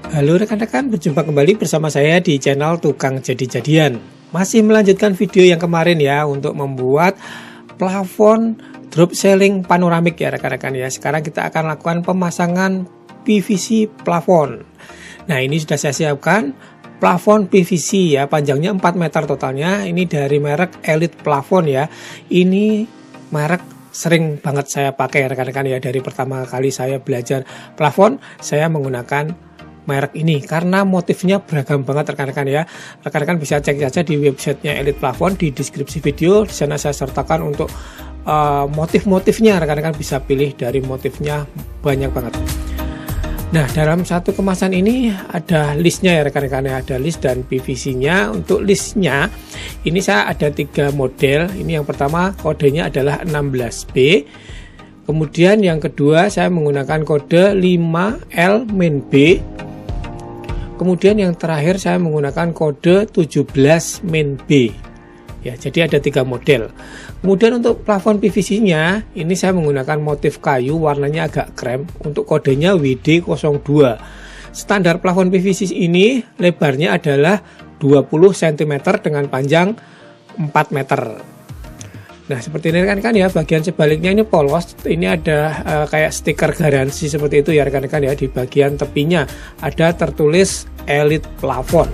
Halo rekan-rekan, berjumpa kembali bersama saya di channel Tukang Jadi-Jadian. Masih melanjutkan video yang kemarin ya, untuk membuat plafon drop ceiling panoramik ya rekan-rekan ya. Sekarang kita akan lakukan pemasangan PVC plafon. Nah, ini sudah saya siapkan plafon PVC ya, panjangnya 4 meter totalnya. Ini dari merek Elite Plafon ya. Ini merek sering banget saya pakai rekan-rekan ya. Dari pertama kali saya belajar plafon, saya menggunakan merek ini karena motifnya beragam banget rekan-rekan ya. Rekan-rekan bisa cek saja di websitenya Elite Plafon, di deskripsi video. Di sana saya sertakan untuk motif-motifnya. Rekan-rekan bisa pilih dari motifnya, banyak banget. Nah, dalam satu kemasan ini ada listnya ya rekan-rekan ya, ada list dan PVC-nya. Untuk listnya ini saya ada 3 model. Ini yang pertama kodenya adalah 16B. Kemudian yang kedua saya menggunakan kode 5L main B. Kemudian yang terakhir saya menggunakan kode 17 main B. Ya, jadi ada 3 model. Kemudian untuk plafon PVC-nya ini saya menggunakan motif kayu, warnanya agak krem. Untuk kodenya WD02. Standar plafon PVC ini lebarnya adalah 20 cm dengan panjang 4 meter. Nah, seperti ini kan ya, bagian sebaliknya ini polos. Ini ada kayak stiker garansi seperti itu ya rekan-rekan ya. Di bagian tepinya ada tertulis Elite Plafon.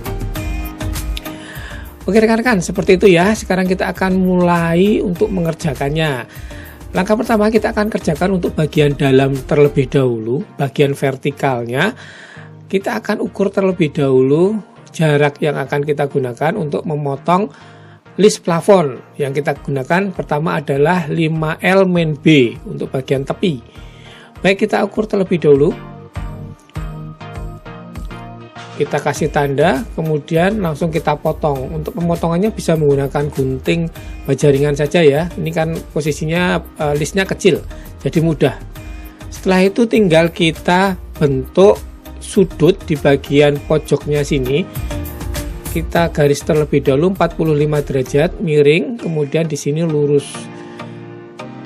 Oke rekan-rekan, seperti itu ya. Sekarang kita akan mulai untuk mengerjakannya. Langkah pertama kita akan kerjakan untuk bagian dalam terlebih dahulu. Bagian vertikalnya kita akan ukur terlebih dahulu jarak yang akan kita gunakan untuk memotong list plafon. Yang kita gunakan pertama adalah 5L main B untuk bagian tepi. Baik, kita ukur terlebih dahulu. Kita kasih tanda, kemudian langsung kita potong. Untuk pemotongannya bisa menggunakan gunting baja ringan saja ya. Ini kan posisinya listnya kecil, jadi mudah. Setelah itu tinggal kita bentuk sudut di bagian pojoknya sini. Kita garis terlebih dahulu 45 derajat miring, kemudian di sini lurus.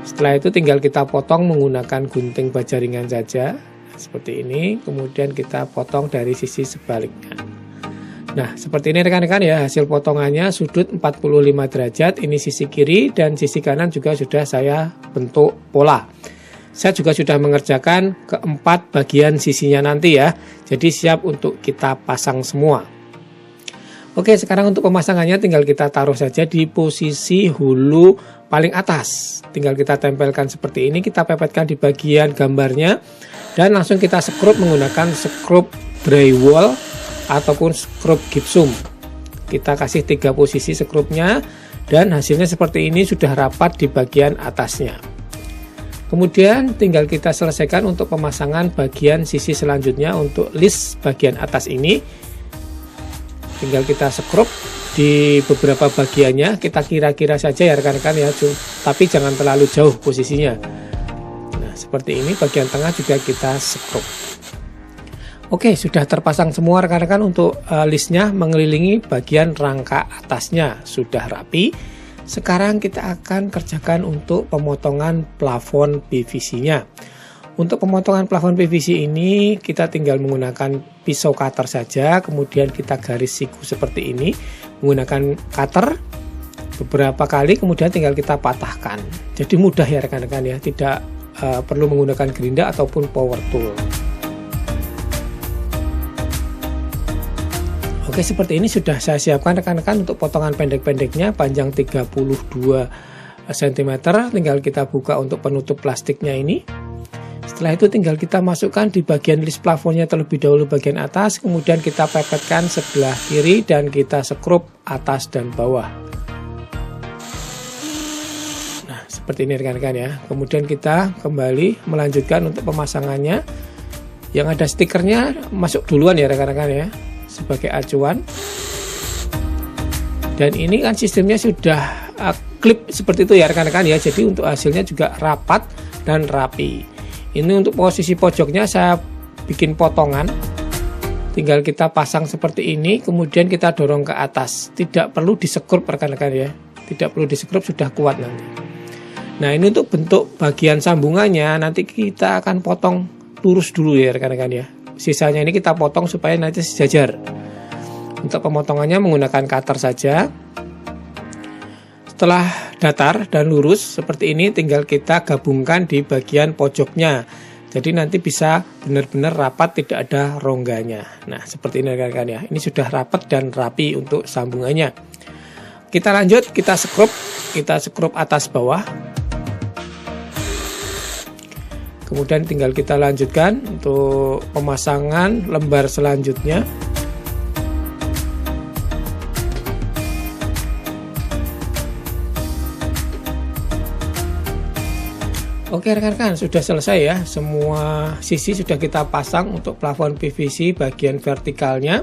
Setelah itu tinggal kita potong menggunakan gunting baja ringan saja seperti ini, kemudian kita potong dari sisi sebaliknya. Nah, seperti ini rekan-rekan ya, hasil potongannya sudut 45 derajat, ini sisi kiri dan sisi kanan juga sudah saya bentuk pola. Saya juga sudah mengerjakan keempat bagian sisinya nanti ya. Jadi siap untuk kita pasang semua. Oke, sekarang untuk pemasangannya tinggal kita taruh saja di posisi hulu paling atas. Tinggal kita tempelkan seperti ini, kita pepetkan di bagian gambarnya dan langsung kita skrup menggunakan skrup drywall ataupun skrup gypsum. Kita kasih 3 posisi skrupnya dan hasilnya seperti ini, sudah rapat di bagian atasnya. Kemudian tinggal kita selesaikan untuk pemasangan bagian sisi selanjutnya. Untuk list bagian atas ini tinggal kita skrup di beberapa bagiannya, kita kira-kira saja ya rekan-rekan ya, tapi jangan terlalu jauh posisinya. Nah, seperti ini bagian tengah juga kita skrup. Oke, sudah terpasang semua rekan-rekan. Untuk listnya mengelilingi bagian rangka atasnya sudah rapi. Sekarang kita akan kerjakan untuk pemotongan plafon PVC-nya. Untuk pemotongan plafon PVC ini kita tinggal menggunakan pisau cutter saja, kemudian kita garis siku seperti ini menggunakan cutter beberapa kali, kemudian tinggal kita patahkan. Jadi mudah ya rekan-rekan ya, tidak perlu menggunakan gerinda ataupun power tool. Oke, seperti ini sudah saya siapkan rekan-rekan untuk potongan pendek-pendeknya, panjang 32 cm. Tinggal kita buka untuk penutup plastiknya ini. Setelah itu tinggal kita masukkan di bagian list plafonnya terlebih dahulu bagian atas, kemudian kita pepetkan sebelah kiri dan kita skrup atas dan bawah. Nah, seperti ini rekan-rekan ya. Kemudian kita kembali melanjutkan untuk pemasangannya. Yang ada stikernya masuk duluan ya rekan-rekan ya, sebagai acuan. Dan ini kan sistemnya sudah klip seperti itu ya rekan-rekan ya. Jadi untuk hasilnya juga rapat dan rapi. Ini untuk posisi pojoknya saya bikin potongan. Tinggal kita pasang seperti ini, kemudian kita dorong ke atas. Tidak perlu disekrup rekan-rekan ya. Tidak perlu disekrup, sudah kuat nanti. Nah, ini untuk bentuk bagian sambungannya nanti kita akan potong lurus dulu ya rekan-rekan ya. sisanya ini kita potong supaya nanti sejajar. Untuk pemotongannya menggunakan cutter saja. Setelah datar dan lurus seperti ini, tinggal kita gabungkan di bagian pojoknya. Jadi nanti bisa benar-benar rapat, tidak ada rongganya. Nah, seperti ini rekan-rekan ya. Ini sudah rapat dan rapi untuk sambungannya. Kita lanjut, kita skrup atas bawah. Kemudian tinggal kita lanjutkan untuk pemasangan lembar selanjutnya. Oke rekan-rekan, sudah selesai ya. Semua sisi sudah kita pasang untuk plafon PVC bagian vertikalnya.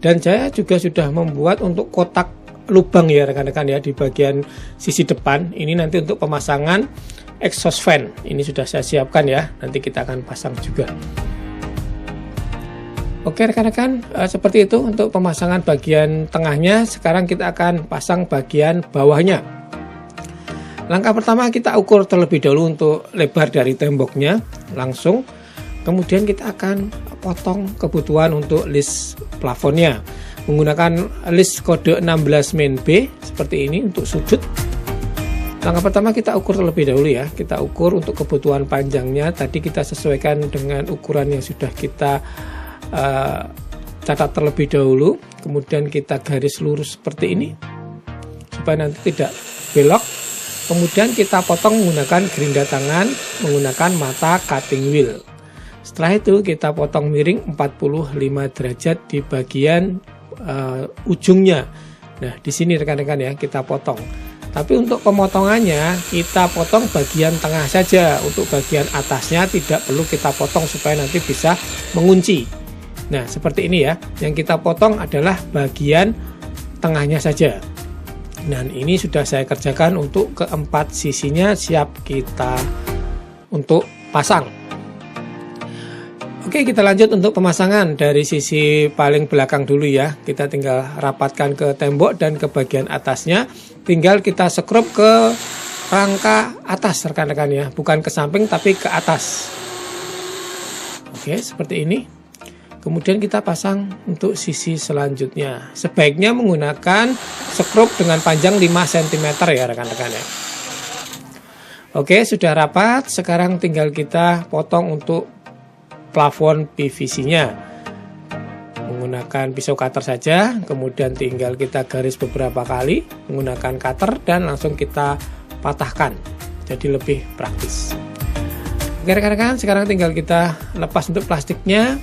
Dan saya juga sudah membuat untuk kotak lubang ya rekan-rekan ya di bagian sisi depan. Ini nanti untuk pemasangan exhaust fan. Ini sudah saya siapkan ya. Nanti kita akan pasang juga. Oke rekan-rekan, seperti itu untuk pemasangan bagian tengahnya. Sekarang kita akan pasang bagian bawahnya. Langkah pertama kita ukur terlebih dahulu untuk lebar dari temboknya langsung. Kemudian kita akan potong kebutuhan untuk list plafonnya. Menggunakan list kode 16 main B seperti ini untuk sudut. Langkah pertama kita ukur terlebih dahulu ya. Kita ukur untuk kebutuhan panjangnya. Tadi kita sesuaikan dengan ukuran yang sudah kita catat terlebih dahulu. Kemudian kita garis lurus seperti ini supaya nanti tidak belok. Kemudian kita potong menggunakan gerinda tangan, menggunakan mata cutting wheel. Setelah itu kita potong miring 45 derajat di bagian ujungnya. Nah, di sini rekan-rekan ya kita potong. Tapi untuk pemotongannya kita potong bagian tengah saja. Untuk bagian atasnya tidak perlu kita potong supaya nanti bisa mengunci. Nah, seperti ini ya. Yang kita potong adalah bagian tengahnya saja. Dan ini sudah saya kerjakan untuk keempat sisinya, siap kita untuk pasang. Oke, kita lanjut untuk pemasangan dari sisi paling belakang dulu ya. Kita tinggal rapatkan ke tembok dan ke bagian atasnya. Tinggal kita skrup ke rangka atas rekan-rekan ya, bukan ke samping tapi ke atas. Oke, seperti ini. Kemudian kita pasang untuk sisi selanjutnya. Sebaiknya menggunakan skrup dengan panjang 5 cm ya rekan-rekan ya. Oke, sudah rapat. Sekarang tinggal kita potong untuk plafon PVC-nya. Menggunakan pisau cutter saja. Kemudian tinggal kita garis beberapa kali menggunakan cutter dan langsung kita patahkan. Jadi lebih praktis. Oke rekan-rekan, sekarang tinggal kita lepas untuk plastiknya.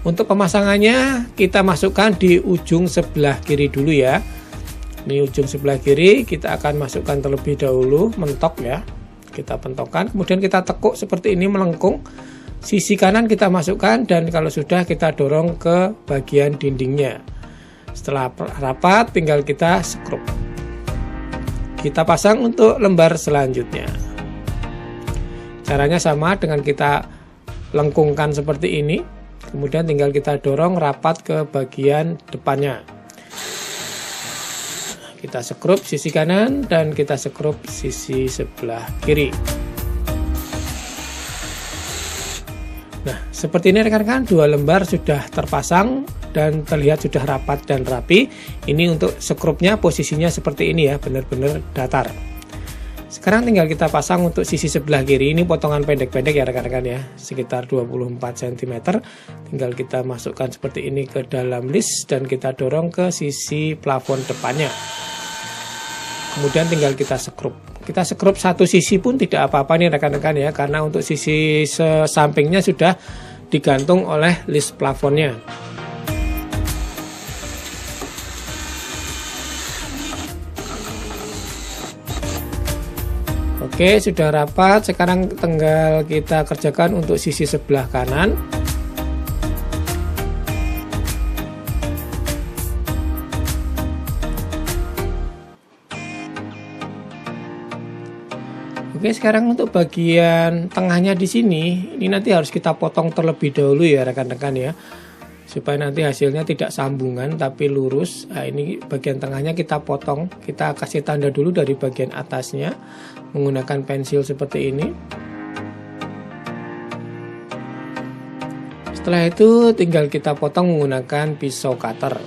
Untuk pemasangannya kita masukkan di ujung sebelah kiri dulu ya. Ini ujung sebelah kiri kita akan masukkan terlebih dahulu, mentok ya. Kita pentokkan, kemudian kita tekuk seperti ini melengkung. Sisi kanan kita masukkan dan kalau sudah kita dorong ke bagian dindingnya. Setelah rapat tinggal kita skrup. Kita pasang untuk lembar selanjutnya. Caranya sama dengan kita lengkungkan seperti ini. Kemudian tinggal kita dorong rapat ke bagian depannya. Kita skrup sisi kanan dan kita skrup sisi sebelah kiri. Nah, seperti ini rekan-rekan, 2 lembar sudah terpasang dan terlihat sudah rapat dan rapi. Ini untuk skrupnya posisinya seperti ini ya, benar-benar datar. Sekarang tinggal kita pasang untuk sisi sebelah kiri. Ini potongan pendek-pendek ya rekan-rekan ya, sekitar 24 cm. Tinggal kita masukkan seperti ini ke dalam list dan kita dorong ke sisi plafon depannya. Kemudian tinggal kita skrup. Kita skrup satu sisi pun tidak apa-apa nih rekan-rekan ya, karena untuk sisi sampingnya sudah digantung oleh list plafonnya. Oke, sudah rapat. Sekarang tinggal kita kerjakan untuk sisi sebelah kanan. Oke, sekarang untuk bagian tengahnya di sini, ini nanti harus kita potong terlebih dahulu ya rekan-rekan ya, supaya nanti hasilnya tidak sambungan tapi lurus. Nah, ini bagian tengahnya kita potong, kita kasih tanda dulu dari bagian atasnya menggunakan pensil seperti ini. Setelah itu tinggal kita potong menggunakan pisau cutter.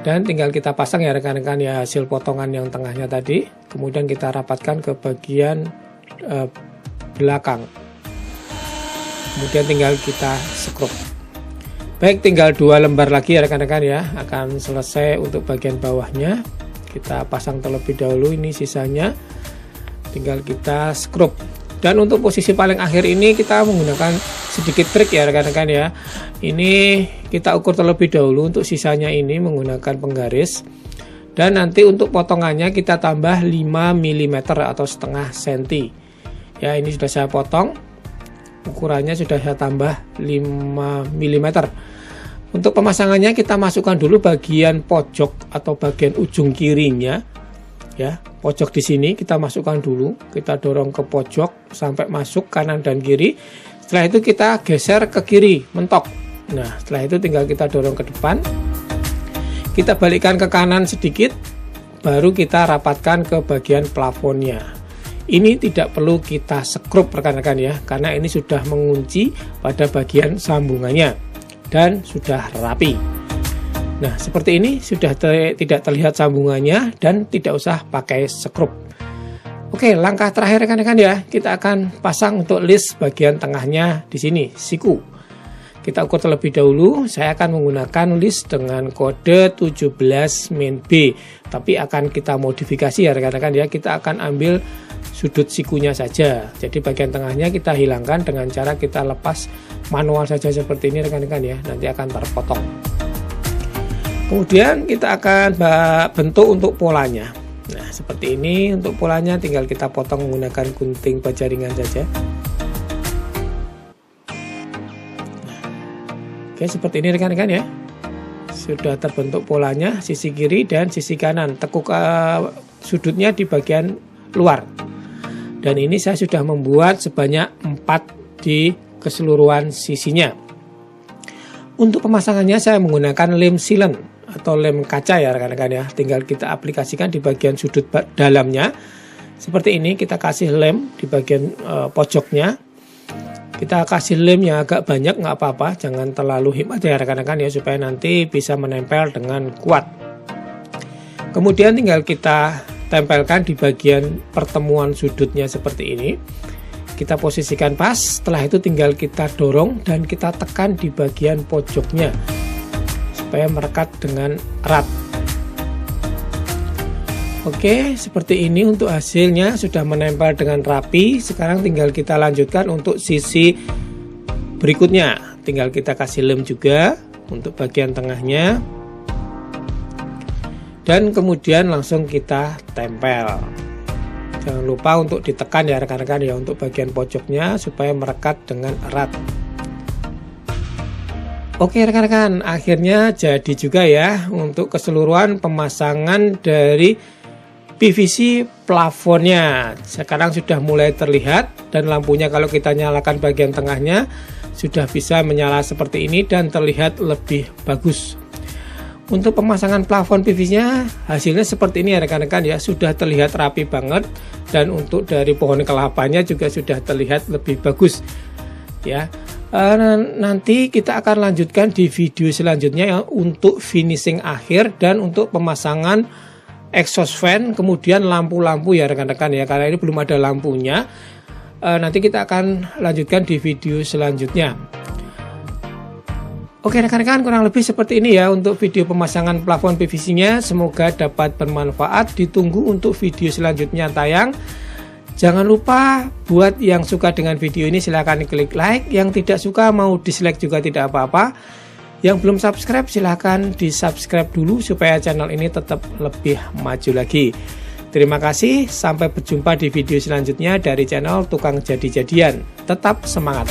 Dan tinggal kita pasang ya rekan-rekan ya hasil potongan yang tengahnya tadi. Kemudian kita rapatkan ke bagian belakang. Kemudian tinggal kita skrup. Baik, tinggal 2 lembar lagi ya rekan-rekan ya. Akan selesai untuk bagian bawahnya. Kita pasang terlebih dahulu, ini sisanya. Tinggal kita skrup. Dan untuk posisi paling akhir ini kita menggunakan sedikit trik ya rekan-rekan ya. Ini kita ukur terlebih dahulu untuk sisanya ini menggunakan penggaris. Dan nanti untuk potongannya kita tambah 5 mm atau setengah senti. Ya, ini sudah saya potong. Ukurannya sudah saya tambah 5 mm. Untuk pemasangannya kita masukkan dulu bagian pojok atau bagian ujung kirinya. Ya, pojok di sini kita masukkan dulu, kita dorong ke pojok sampai masuk kanan dan kiri. Setelah itu kita geser ke kiri, mentok. Nah, setelah itu tinggal kita dorong ke depan. Kita balikkan ke kanan sedikit, baru kita rapatkan ke bagian plafonnya. Ini tidak perlu kita skrup rekan-rekan ya, karena ini sudah mengunci pada bagian sambungannya dan sudah rapi. Nah, seperti ini sudah tidak terlihat sambungannya dan tidak usah pakai skrup. Oke, langkah terakhir rekan-rekan ya, kita akan pasang untuk list bagian tengahnya di sini, siku. Kita ukur terlebih dahulu, saya akan menggunakan list dengan kode 17 min B. Tapi akan kita modifikasi ya rekan-rekan ya, kita akan ambil sudut sikunya saja. Jadi bagian tengahnya kita hilangkan dengan cara kita lepas manual saja seperti ini rekan-rekan ya, nanti akan terpotong. Kemudian kita akan bentuk untuk polanya. Nah, seperti ini untuk polanya, tinggal kita potong menggunakan gunting baja ringan saja. Nah, oke, seperti ini rekan-rekan ya. Sudah terbentuk polanya, sisi kiri dan sisi kanan. Tekuk sudutnya di bagian luar. Dan ini saya sudah membuat sebanyak 4 di keseluruhan sisinya. Untuk pemasangannya saya menggunakan lem sealant atau lem kaca ya rekan-rekan ya, tinggal kita aplikasikan di bagian sudut dalamnya seperti ini. Kita kasih lem di bagian pojoknya, kita kasih lem yang agak banyak, nggak apa-apa, jangan terlalu hemat ya rekan-rekan ya, supaya nanti bisa menempel dengan kuat. Kemudian tinggal kita tempelkan di bagian pertemuan sudutnya seperti ini, kita posisikan pas. Setelah itu tinggal kita dorong dan kita tekan di bagian pojoknya supaya merekat dengan erat. Oke, seperti ini untuk hasilnya sudah menempel dengan rapi. Sekarang tinggal kita lanjutkan untuk sisi berikutnya. Tinggal kita kasih lem juga untuk bagian tengahnya. Dan kemudian langsung kita tempel. Jangan lupa untuk ditekan ya rekan-rekan ya untuk bagian pojoknya supaya merekat dengan erat. Oke rekan-rekan, akhirnya jadi juga ya untuk keseluruhan pemasangan dari PVC plafonnya. Sekarang sudah mulai terlihat dan lampunya kalau kita nyalakan bagian tengahnya sudah bisa menyala seperti ini dan terlihat lebih bagus. Untuk pemasangan plafon PVC-nya hasilnya seperti ini ya rekan-rekan ya, sudah terlihat rapi banget, dan untuk dari pohon kelapanya juga sudah terlihat lebih bagus ya. Nanti kita akan lanjutkan di video selanjutnya ya, untuk finishing akhir dan untuk pemasangan exhaust fan, kemudian lampu-lampu ya rekan-rekan ya, karena ini belum ada lampunya. Nanti kita akan lanjutkan di video selanjutnya. Oke rekan-rekan, kurang lebih seperti ini ya untuk video pemasangan plafon PVC-nya. Semoga dapat bermanfaat. Ditunggu untuk video selanjutnya tayang. Jangan lupa buat yang suka dengan video ini silahkan klik like, yang tidak suka mau dislike juga tidak apa-apa. Yang belum subscribe silahkan di subscribe dulu supaya channel ini tetap lebih maju lagi. Terima kasih, sampai berjumpa di video selanjutnya dari channel Tukang Jadi-Jadian. Tetap semangat.